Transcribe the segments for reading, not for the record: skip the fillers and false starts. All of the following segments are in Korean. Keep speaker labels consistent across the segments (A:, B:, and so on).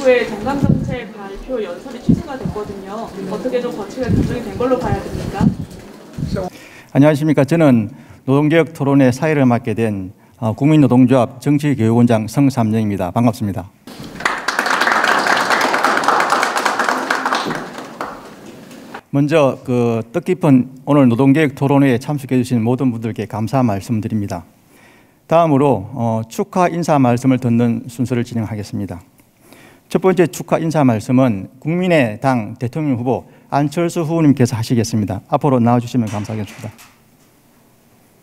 A: 이후에 정강정책 발표 연설이 취소가 됐거든요. 어떻게 좀 거치가 결정이 된 걸로 봐야 됩니까?
B: 안녕하십니까. 저는 노동개혁 토론회 사회를 맡게 된 국민노동조합 정치교육원장 성삼영입니다. 반갑습니다. 먼저 뜻깊은 오늘 노동개혁 토론회에 참석해 주신 모든 분들께 감사 말씀드립니다. 다음으로 축하 인사 말씀을 듣는 순서를 진행하겠습니다. 첫 번째 축하 인사 말씀은 국민의당 대통령 후보 안철수 후보님께서 하시겠습니다. 앞으로 나와주시면 감사하겠습니다.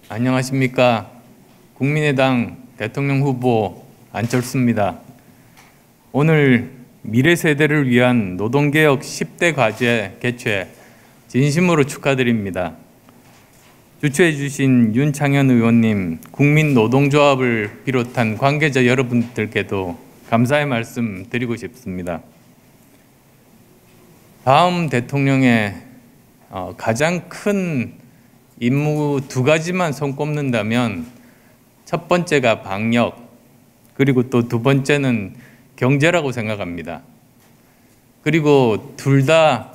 C: 안녕하십니까. 국민의당 대통령 후보 안철수입니다. 오늘 미래 세대를 위한 노동개혁 10대 과제 개최 진심으로 축하드립니다. 주최해 주신 윤창현 의원님, 국민노동조합을 비롯한 관계자 여러분들께도 감사의 말씀 드리고 싶습니다. 다음 대통령의 가장 큰 임무 두 가지만 손꼽는다면 첫 번째가 방역, 그리고 또 두 번째는 경제라고 생각합니다. 그리고 둘 다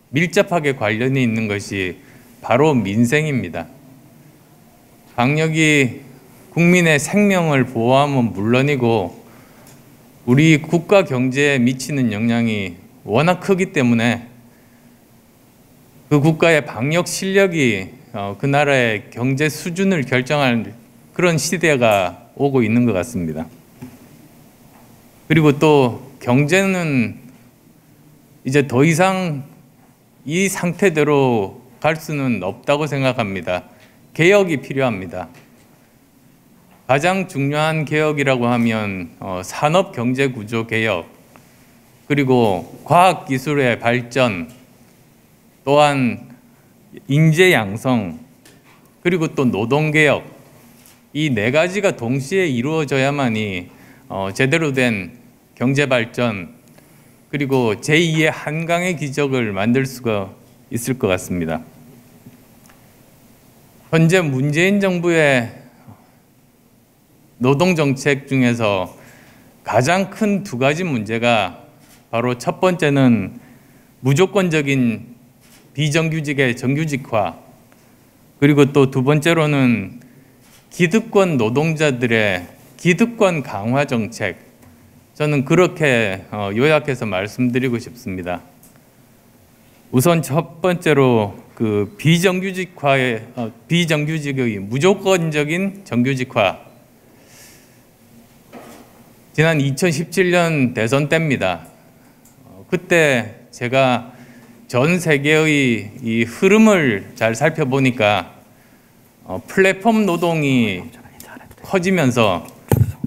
C: 밀접하게 관련이 있는 것이 바로 민생입니다. 방역이 국민의 생명을 보호하면 물론이고 우리 국가 경제에 미치는 영향이 워낙 크기 때문에 그 국가의 방역 실력이 그 나라의 경제 수준을 결정할 그런 시대가 오고 있는 것 같습니다. 그리고 또 경제는 이제 더 이상 이 상태대로 갈 수는 없다고 생각합니다. 개혁이 필요합니다. 가장 중요한 개혁이라고 하면 산업경제구조 개혁, 그리고 과학기술의 발전, 또한 인재 양성, 그리고 또 노동개혁, 이 네 가지가 동시에 이루어져야만이 제대로 된 경제발전, 그리고 제2의 한강의 기적을 만들 수가 있을 것 같습니다. 현재 문재인 정부의 노동정책 중에서 가장 큰 두 가지 문제가 바로 첫 번째는 무조건적인 비정규직의 정규직화, 그리고 또 두 번째로는 기득권 노동자들의 기득권 강화 정책, 저는 그렇게 요약해서 말씀드리고 싶습니다. 우선 첫 번째로 그 비정규직의 무조건적인 정규직화. 지난 2017년 대선 때입니다. 그때 제가 전 세계의 이 흐름을 잘 살펴보니까 플랫폼 노동이 커지면서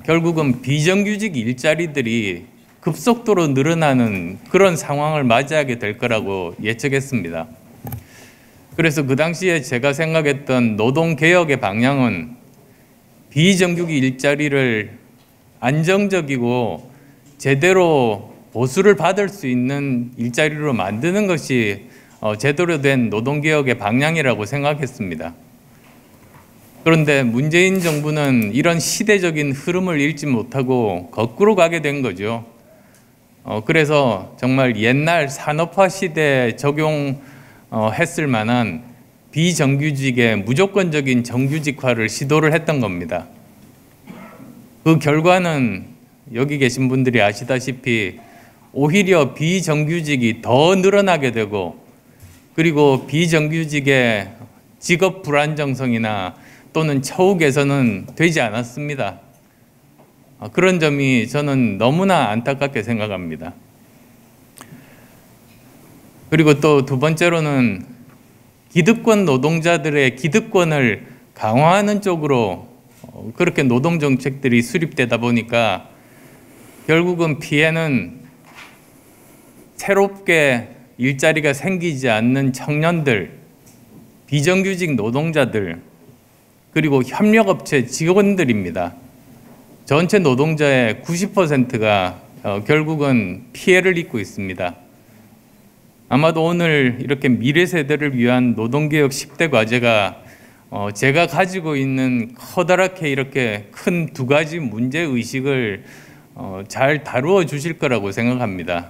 C: 결국은 비정규직 일자리들이 급속도로 늘어나는 그런 상황을 맞이하게 될 거라고 예측했습니다. 그래서 그 당시에 제가 생각했던 노동개혁의 방향은 비정규직 일자리를 안정적이고 제대로 보수를 받을 수 있는 일자리로 만드는 것이 제대로 된 노동개혁의 방향이라고 생각했습니다. 그런데 문재인 정부는 이런 시대적인 흐름을 읽지 못하고 거꾸로 가게 된 거죠. 그래서 정말 옛날 산업화 시대에 적용했을 만한 비정규직의 무조건적인 정규직화를 시도를 했던 겁니다. 그 결과는 여기 계신 분들이 아시다시피 오히려 비정규직이 더 늘어나게 되고, 그리고 비정규직의 직업 불안정성이나 또는 처우 개선은 되지 않았습니다. 그런 점이 저는 너무나 안타깝게 생각합니다. 그리고 또 두 번째로는 기득권 노동자들의 기득권을 강화하는 쪽으로 그렇게 노동정책들이 수립되다 보니까 결국은 피해는 새롭게 일자리가 생기지 않는 청년들, 비정규직 노동자들, 그리고 협력업체 직원들입니다. 전체 노동자의 90%가 결국은 피해를 입고 있습니다. 아마도 오늘 이렇게 미래 세대를 위한 노동개혁 10대 과제가 제가 가지고 있는 커다랗게 이렇게 큰 두 가지 문제의식을 잘 다루어 주실 거라고 생각합니다.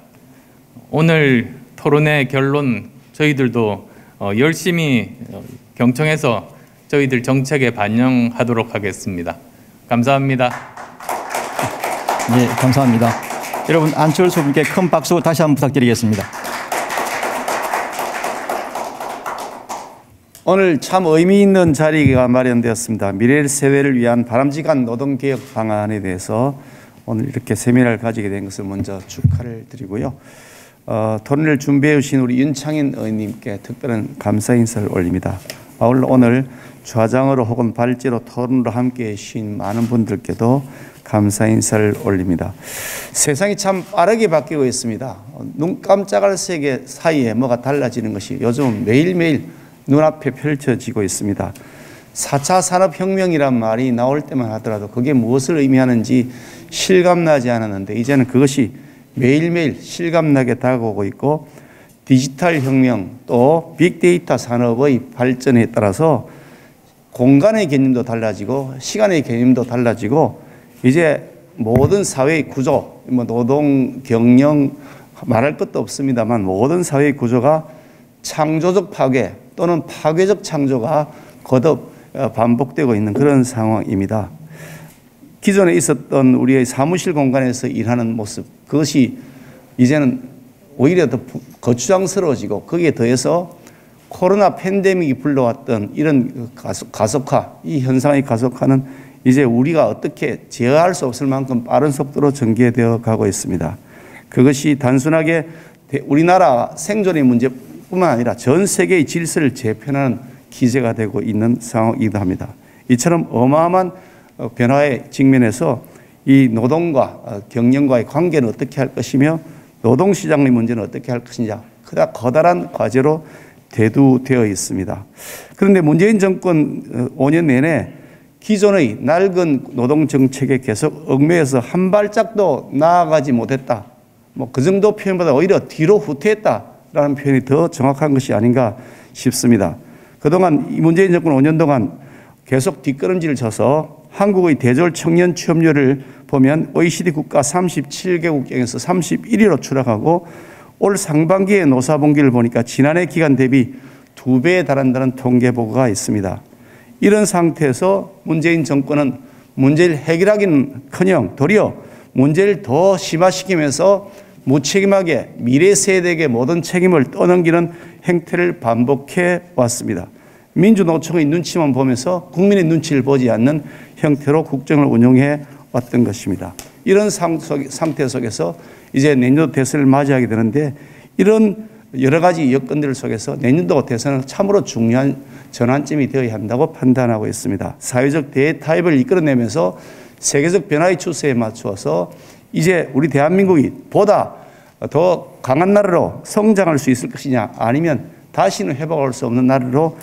C: 오늘 토론의 결론 저희들도 열심히 경청해서 저희들 정책에 반영하도록 하겠습니다. 감사합니다.
B: 네, 감사합니다. 여러분 안철수 분께 큰 박수 다시 한번 부탁드리겠습니다.
D: 오늘 참 의미 있는 자리가 마련되었습니다. 미래 세대를 위한 바람직한 노동개혁 방안에 대해서 오늘 이렇게 세미나를 가지게 된 것을 먼저 축하를 드리고요. 토론을 준비해 주신 우리 윤창인 의원님께 특별한 감사 인사를 올립니다. 아울러 오늘 좌장으로 혹은 발제로 토론으로 함께해 주신 많은 분들께도 감사 인사를 올립니다. 세상이 참 빠르게 바뀌고 있습니다. 눈 깜짝할 새개 사이에 뭐가 달라지는 것이 요즘 매일매일 눈앞에 펼쳐지고 있습니다. 4차 산업혁명이란 말이 나올 때만 하더라도 그게 무엇을 의미하는지 실감나지 않았는데 이제는 그것이 매일매일 실감나게 다가오고 있고 디지털 혁명 또 빅데이터 산업의 발전에 따라서 공간의 개념도 달라지고 시간의 개념도 달라지고 이제 모든 사회의 구조, 노동, 경영 말할 것도 없습니다만 모든 사회의 구조가 창조적 파괴 또는 파괴적 창조가 거듭 반복되고 있는 그런 상황입니다. 기존에 있었던 우리의 사무실 공간에서 일하는 모습 그것이 이제는 오히려 더 거추장스러워지고 거기에 더해서 코로나 팬데믹이 불러왔던 이런 가속화 이 현상의 가속화는 이제 우리가 어떻게 제어할 수 없을 만큼 빠른 속도로 전개되어 가고 있습니다. 그것이 단순하게 우리나라 생존의 문제뿐만 아니라 전 세계의 질서를 재편하는 기제가 되고 있는 상황이기도 합니다. 이처럼 어마어마한 변화의 직면에서 이 노동과 경영과의 관계는 어떻게 할 것이며 노동시장의 문제는 어떻게 할 것이냐 그다 커다란 과제로 대두되어 있습니다. 그런데 문재인 정권 5년 내내 기존의 낡은 노동정책에 계속 얽매여서 한 발짝도 나아가지 못했다. 그 정도 표현보다 오히려 뒤로 후퇴했다라는 표현이 더 정확한 것이 아닌가 싶습니다. 그동안 이 문재인 정권 5년 동안 계속 뒷걸음질을 쳐서 한국의 대졸 청년 취업률을 보면 OECD 국가 37개국 중에서 31위로 추락하고 올 상반기의 노사봉기를 보니까 지난해 기간 대비 2배에 달한다는 통계 보고가 있습니다. 이런 상태에서 문재인 정권은 문제를 해결하기는커녕 도리어 문제를 더 심화시키면서 무책임하게 미래 세대에게 모든 책임을 떠넘기는 행태를 반복해 왔습니다. 민주노총의 눈치만 보면서 국민의 눈치를 보지 않는 형태로 국정을 운영해 왔던 것입니다. 이런 상태 속에서 이제 내년도 대선을 맞이하게 되는데 이런 여러 가지 여건들 속에서 내년도 대선은 참으로 중요한 전환점이 되어야 한다고 판단하고 있습니다. 사회적 대타협을 이끌어내면서 세계적 변화의 추세에 맞추어서 이제 우리 대한민국이 보다 더 강한 나라로 성장할 수 있을 것이냐 아니면 다시는 회복할 수 없는 나라로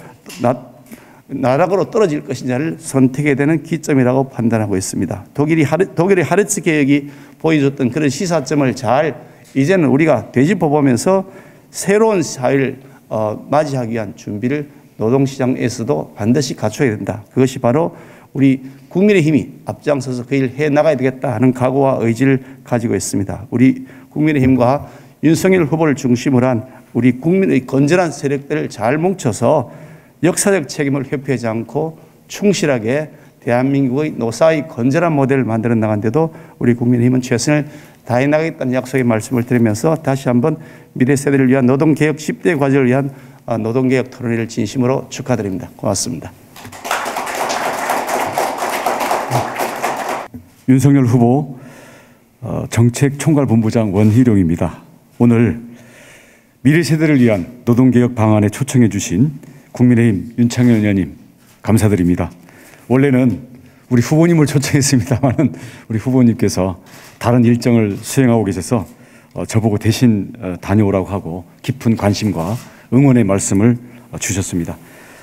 D: 나락으로 떨어질 것이냐를 선택해야 되는 기점이라고 판단하고 있습니다. 독일의 하르츠 개혁이 보여줬던 그런 시사점을 잘 이제는 우리가 되짚어보면서 새로운 사회를 맞이하기 위한 준비를 노동시장에서도 반드시 갖춰야 된다. 그것이 바로 우리 국민의힘이 앞장서서 그 일을 해나가야 되겠다 하는 각오와 의지를 가지고 있습니다. 우리 국민의힘과 윤석열 후보를 중심으로 한 우리 국민의 건전한 세력들을 잘 뭉쳐서 역사적 책임을 회피하지 않고 충실하게 대한민국의 노사의 건전한 모델을 만들어 나간데도 우리 국민의힘은 최선을 다해 나가겠다는 약속의 말씀을 드리면서 다시 한번 미래 세대를 위한 노동개혁 10대 과제를 위한 노동개혁 토론회를 진심으로 축하드립니다. 고맙습니다.
E: 윤석열 후보 정책총괄본부장 원희룡입니다. 오늘 미래 세대를 위한 노동개혁 방안에 초청해 주신 국민의힘 윤창현 의원님 감사드립니다. 원래는 우리 후보님을 초청했습니다만 우리 후보님께서 다른 일정을 수행하고 계셔서 저보고 대신 다녀오라고 하고 깊은 관심과 응원의 말씀을 주셨습니다.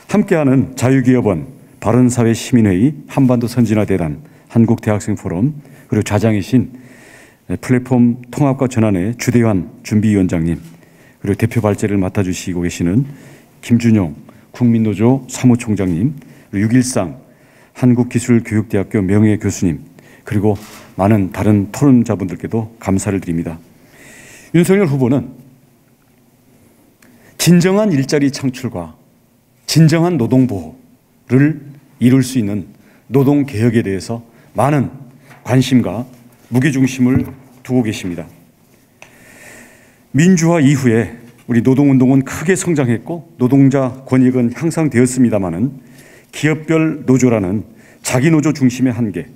E: 함께하는 자유기업원, 바른사회시민회의, 한반도 선진화대단, 한국대학생포럼, 그리고 좌장이신 플랫폼 통합과 전환의 주대환 준비위원장님, 그리고 대표 발제를 맡아주시고 계시는 김준용 국민노조 사무총장님, 그리고 6.13 한국기술교육대학교 명예교수님, 그리고 많은 다른 토론자분들께도 감사를 드립니다. 윤석열 후보는 진정한 일자리 창출과 진정한 노동보호를 이룰 수 있는 노동개혁에 대해서 많은 관심과 무게중심을 두고 계십니다. 민주화 이후에 우리 노동운동은 크게 성장했고 노동자 권익은 향상되었습니다마는 기업별 노조라는 자기 노조 중심의 한계,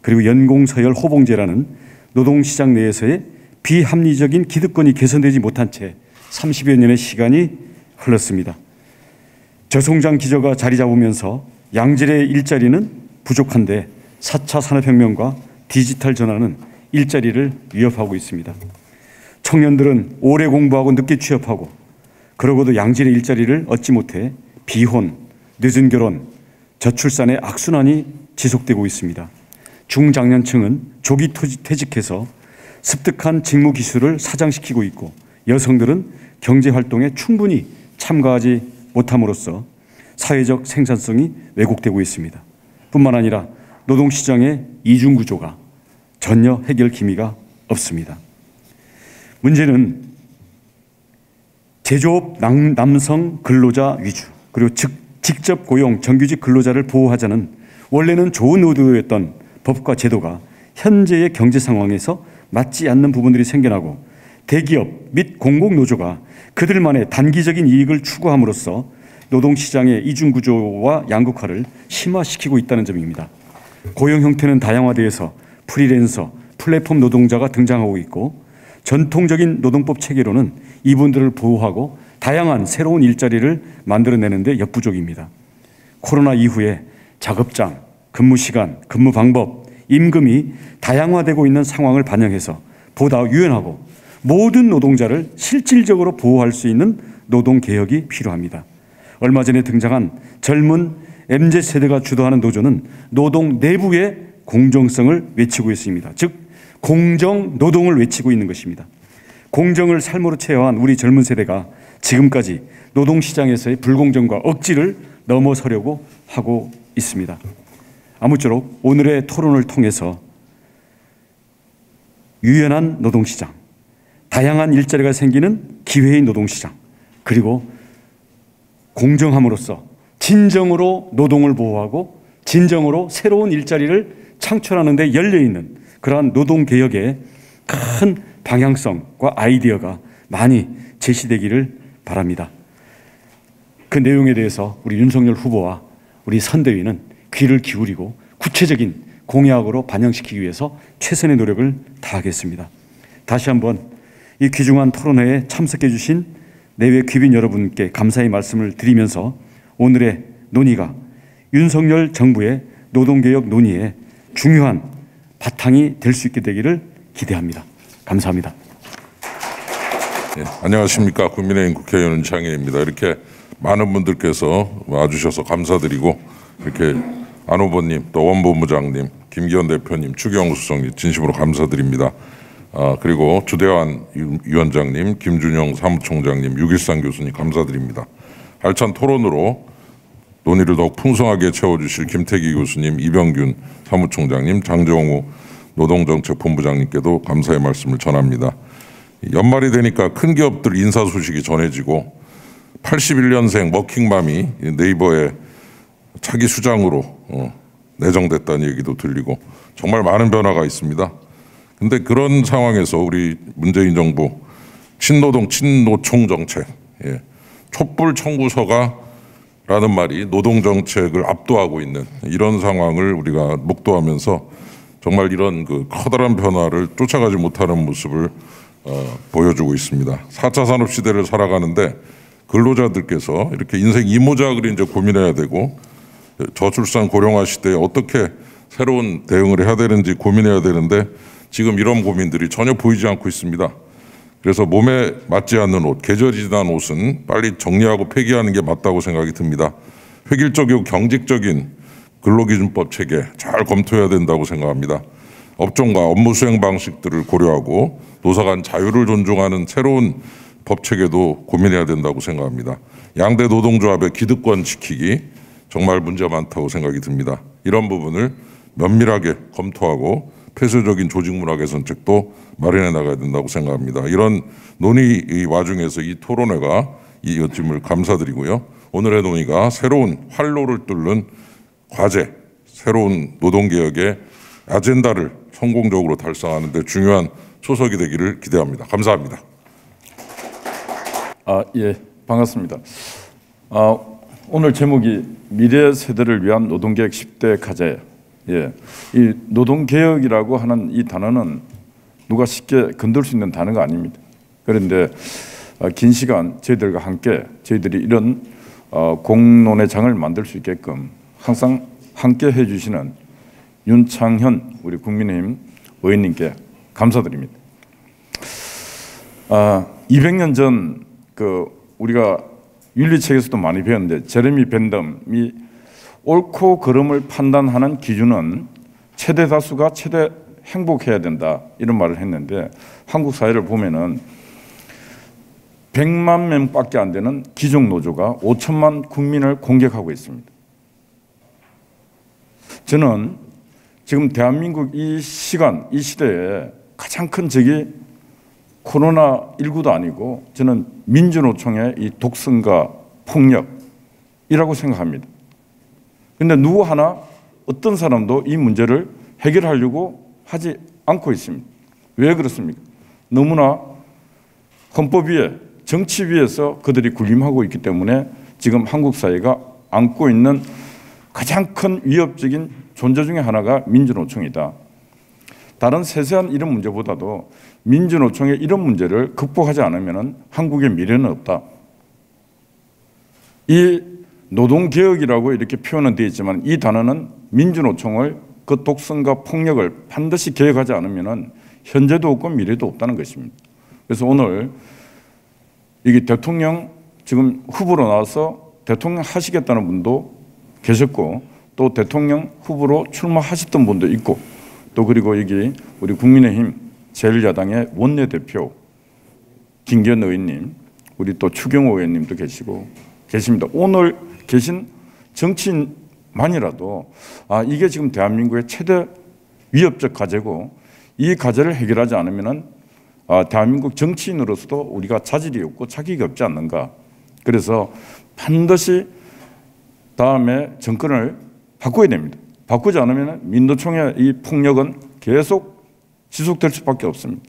E: 그리고 연공서열 호봉제라는 노동시장 내에서의 비합리적인 기득권이 개선되지 못한 채 30여 년의 시간이 흘렀습니다. 저성장 기저가 자리 잡으면서 양질의 일자리는 부족한데 4차 산업혁명과 디지털 전환은 일자리를 위협하고 있습니다. 청년들은 오래 공부하고 늦게 취업하고 그러고도 양질의 일자리를 얻지 못해 비혼, 늦은 결혼, 저출산의 악순환이 지속되고 있습니다. 중장년층은 조기 퇴직해서 습득한 직무 기술을 사장시키고 있고 여성들은 경제활동에 충분히 참가하지 못함으로써 사회적 생산성이 왜곡되고 있습니다. 뿐만 아니라 노동시장의 이중구조가 전혀 해결 기미가 없습니다. 문제는 제조업 남성 근로자 위주, 그리고 직접 고용 정규직 근로자를 보호하자는 원래는 좋은 의도였던 법과 제도가 현재의 경제 상황에서 맞지 않는 부분들이 생겨나고 대기업 및 공공노조가 그들만의 단기적인 이익을 추구함으로써 노동시장의 이중구조와 양극화를 심화시키고 있다는 점입니다. 고용 형태는 다양화되어서 프리랜서, 플랫폼 노동자가 등장하고 있고 전통적인 노동법 체계로는 이분들을 보호하고 다양한 새로운 일자리를 만들어내는 데 역부족입니다. 코로나 이후에 작업장, 근무시간, 근무 방법, 임금이 다양화되고 있는 상황을 반영해서 보다 유연하고 모든 노동자를 실질적으로 보호할 수 있는 노동개혁이 필요합니다. 얼마 전에 등장한 젊은 MZ세대가 주도하는 노조는 노동 내부의 공정성을 외치고 있습니다. 즉 공정노동을 외치고 있는 것입니다. 공정을 삶으로 체화한 우리 젊은 세대가 지금까지 노동시장에서의 불공정과 억지를 넘어서려고 하고 있습니다. 아무쪼록 오늘의 토론을 통해서 유연한 노동시장, 다양한 일자리가 생기는 기회의 노동시장, 그리고 공정함으로써 진정으로 노동을 보호하고 진정으로 새로운 일자리를 창출하는 데 열려있는 그러한 노동개혁의 큰 방향성과 아이디어가 많이 제시되기를 바랍니다. 그 내용에 대해서 우리 윤석열 후보와 우리 선대위는 귀를 기울이고 구체적인 공약으로 반영시키기 위해서 최선의 노력을 다하겠습니다. 다시 한번 이 귀중한 토론회에 참석해 주신 내외 귀빈 여러분께 감사의 말씀을 드리면서 오늘의 논의가 윤석열 정부의 노동개혁 논의에 중요한 바탕이 될 수 있게 되기를 기대합니다. 감사합니다.
F: 네, 안녕하십니까. 국민의힘 국회의원 윤창현입니다. 이렇게 많은 분들께서 와주셔서 감사드리고 이렇게 안 후보님, 또 원본부장님, 김기현 대표님, 추경호 수석님 진심으로 감사드립니다. 그리고 주대환 위원장님, 김준영 사무총장님, 613 교수님 감사드립니다. 알찬 토론으로 논의를 더욱 풍성하게 채워주실 김태기 교수님, 이병균 사무총장님, 장정우 노동정책본부장님께도 감사의 말씀을 전합니다. 연말이 되니까 큰 기업들 인사 소식이 전해지고 81년생 워킹맘이 네이버에 차기 수장으로 내정됐다는 얘기도 들리고 정말 많은 변화가 있습니다. 근데 그런 상황에서 우리 문재인 정부 친노동 친노총 정책, 촛불 청구서가 라는 말이 노동정책을 압도하고 있는 이런 상황을 우리가 목도하면서 정말 이런 그 커다란 변화를 쫓아가지 못하는 모습을 보여주고 있습니다. 4차 산업시대를 살아가는데 근로자들께서 이렇게 인생 이모작을 이제 고민해야 되고 저출산 고령화 시대에 어떻게 새로운 대응을 해야 되는지 고민해야 되는데 지금 이런 고민들이 전혀 보이지 않고 있습니다. 그래서 몸에 맞지 않는 옷, 계절이 지난 옷은 빨리 정리하고 폐기하는 게 맞다고 생각이 듭니다. 획일적이고 경직적인 근로기준법 체계 잘 검토해야 된다고 생각합니다. 업종과 업무 수행 방식들을 고려하고 노사 간 자유를 존중하는 새로운 법 체계도 고민해야 된다고 생각합니다. 양대 노동조합의 기득권 지키기 정말 문제가 많다고 생각이 듭니다. 이런 부분을 면밀하게 검토하고 폐쇄적인 조직문화 개선책도 마련해 나가야 된다고 생각합니다. 이런 논의 와중에서 이 토론회가 이어짐을 감사드리고요. 오늘의 논의가 새로운 활로를 뚫는 과제, 새로운 노동개혁의 아젠다를 성공적으로 달성하는 데 중요한 초석이 되기를 기대합니다. 감사합니다.
E: 예, 반갑습니다. 오늘 제목이 미래 세대를 위한 노동개혁 10대 과제. 예, 이 노동개혁이라고 하는 이 단어는 누가 쉽게 건들 수 있는 단어가 아닙니다. 그런데 긴 시간 저희들과 함께 저희들이 이런 공론의 장을 만들 수 있게끔 항상 함께 해주시는 윤창현 우리 국민의힘 의원님께 감사드립니다. 200년 전 우리가 윤리책에서도 많이 배웠는데 제레미 벤덤이 옳고 그름을 판단하는 기준은 최대 다수가 최대 행복해야 된다 이런 말을 했는데 한국 사회를 보면은 100만 명밖에 안 되는 기종 노조가 5천만 국민을 공격하고 있습니다. 저는 지금 대한민국 이 시간, 이 시대에 가장 큰 적이 코로나19도 아니고 저는 민주노총의 이 독선과 폭력이라고 생각합니다. 그런데 누구 하나 어떤 사람도 이 문제를 해결하려고 하지 않고 있습니다. 왜 그렇습니까? 너무나 헌법 위에 정치 위에서 그들이 군림하고 있기 때문에 지금 한국 사회가 안고 있는 가장 큰 위협적인 존재 중에 하나가 민주노총이다. 다른 세세한 이런 문제보다도 민주노총의 이런 문제를 극복하지 않으면 한국의 미래는 없다. 이 노동개혁이라고 이렇게 표현은 되어 있지만 이 단어는 민주노총을 그 독선과 폭력을 반드시 개혁하지 않으면 현재도 없고 미래도 없다는 것입니다. 그래서 오늘 이게 대통령 지금 후보로 나와서 대통령 하시겠다는 분도 계셨고 또 대통령 후보로 출마하셨던 분도 있고 또 그리고 여기 우리 국민의힘 제1야당의 원내대표 김기현 의원님 우리 또 추경호 의원님도 계십니다. 오늘 계신 정치인만이라도 이게 지금 대한민국의 최대 위협적 과제고 이 과제를 해결하지 않으면 대한민국 정치인으로서도 우리가 자질이 없고 자격이 없지 않는가. 그래서 반드시 다음에 정권을 바꿔야 됩니다. 바꾸지 않으면 민노총의 이 폭력은 계속 지속될 수밖에 없습니다.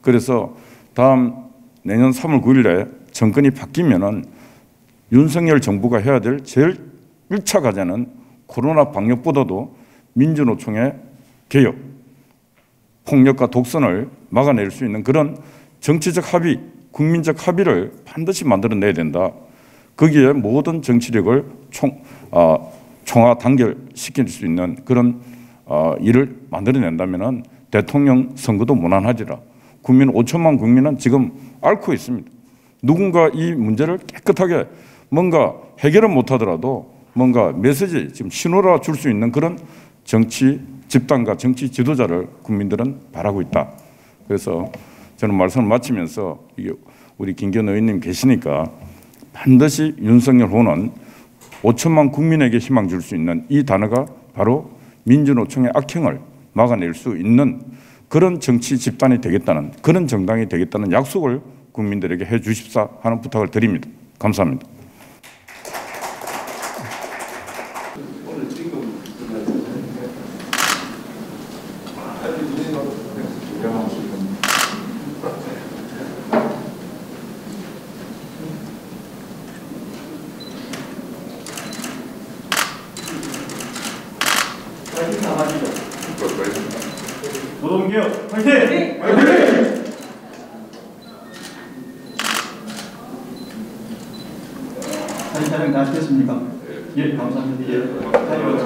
E: 그래서 다음 내년 3월 9일에 정권이 바뀌면은 윤석열 정부가 해야 될 제일 1차 과제는 코로나 방역보다도 민주노총의 개혁, 폭력과 독선을 막아낼 수 있는 그런 정치적 합의, 국민적 합의를 반드시 만들어내야 된다. 거기에 모든 정치력을 총화 단결시킬 수 있는 그런 일을 만들어낸다면 대통령 선거도 무난하리라. 국민 5천만 국민은 지금 앓고 있습니다. 누군가 이 문제를 깨끗하게 뭔가 해결은 못하더라도 뭔가 메시지, 지금 신호라 줄 수 있는 그런 정치 집단과 정치 지도자를 국민들은 바라고 있다. 그래서 저는 말씀을 마치면서 우리 김기현 의원님 계시니까 반드시 윤석열 후보는 5천만 국민에게 희망 줄 수 있는 이 단어가 바로 민주노총의 악행을 막아낼 수 있는 그런 정치 집단이 되겠다는 그런 정당이 되겠다는 약속을 국민들에게 해 주십사 하는 부탁을 드립니다. 감사합니다.
B: 노동개혁 화이팅! 화이팅! 사진 촬영 다 하셨습니까? 예, 감사합니다.